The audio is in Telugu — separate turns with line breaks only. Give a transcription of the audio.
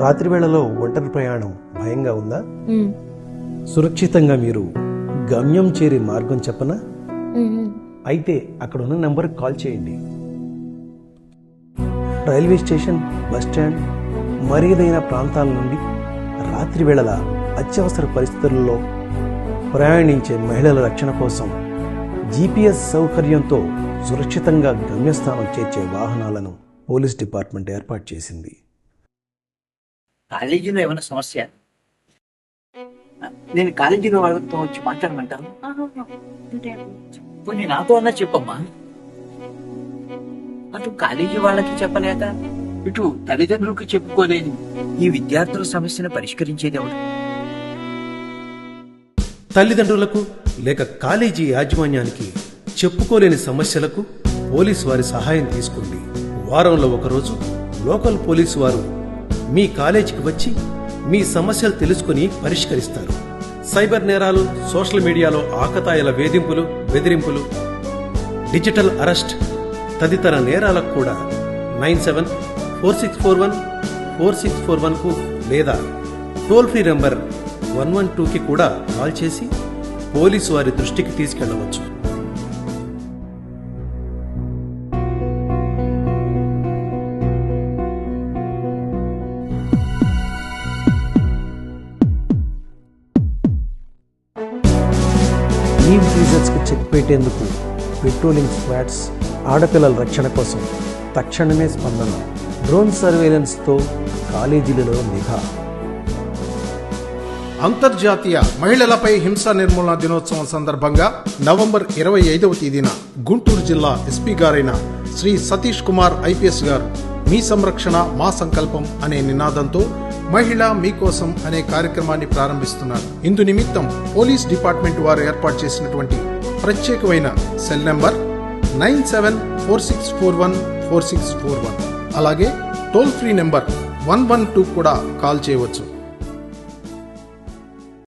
రాత్రి వేళలో ఒంటరి ప్రయాణం భయంగా ఉందా? సురక్షితంగా మీరు గమ్యం చేరే మార్గం చెప్పనా? అయితే అక్కడ ఉన్న నెంబర్కి కాల్ చేయండి. రైల్వే స్టేషన్, బస్ స్టాండ్, మరేదైనా ప్రాంతాల నుండి రాత్రి వేళల అత్యవసర పరిస్థితుల్లో ప్రయాణించే మహిళల రక్షణ కోసం GPS సౌకర్యంతో సురక్షితంగా గమ్యస్థానం చేర్చే వాహనాలను పోలీస్ డిపార్ట్మెంట్ ఏర్పాటు చేసింది.
కాలేజీలో ఏమైనా సమస్య? నేను కాలేజీలో వాళ్ళతో వచ్చి మాట్లాడమంటాను. కొన్ని నాతో అన్నా చెప్పమ్మా. అటు కాలేజీ వాళ్ళకి చెప్పలేక ఇటు తల్లిదండ్రులకు చెప్పుకోలేని ఈ విద్యార్థుల సమస్యను పరిష్కరించేది ఎవరు?
తల్లిదండ్రులకు లేక కాలేజీ యాజమాన్యానికి చెప్పుకోలేని సమస్యలకు పోలీసు వారి సహాయం తీసుకోండి. వారంలో ఒకరోజు లోకల్ పోలీసు వారు మీ కాలేజీకి వచ్చి మీ సమస్యలు తెలుసుకుని పరిష్కరిస్తారు. సైబర్ నేరాలు, సోషల్ మీడియాలో ఆకతాయిల వేధింపులు, బెదిరింపులు, డిజిటల్ అరెస్ట్ తదితర నేరాలకు కూడా 9746414641కు లేదా టోల్ ఫ్రీ నంబర్ 112కి కూడా కాల్ చేసి పోలీసు వారి దృష్టికి తీసుకెళ్లవచ్చు. ఈవ్ టీజర్స్ కు చెక్ పెట్టేందుకు పెట్రోలింగ్ స్క్వాడ్స్, ఆడపిల్లల రక్షణ కోసం తక్షణమే స్పందన, డ్రోన్ సర్వేలెన్స్ తో కాలేజీలలో నిఘా.
అంతర్జాతీయ మహిళలపై హింసా నిర్మూలన దినోత్సవం సందర్భంగా నవంబర్ 25వ తేదీన గుంటూరు జిల్లా ఎస్పీ గారైన శ్రీ సతీష్ కుమార్ IPS గారు మీ సంరక్షణ మా సంకల్పం అనే నినాదంతో మహిళ మీకోసం అనే కార్యక్రమాన్ని ప్రారంభిస్తున్నారు. ఇందు నిమిత్తం పోలీస్ డిపార్ట్మెంట్ వారు ఏర్పాటు చేసినటువంటి ప్రత్యేకమైన సెల్ నెంబర్ 9746414641 అలాగే టోల్ ఫ్రీ నెంబర్ 112 కూడా కాల్ చేయవచ్చు.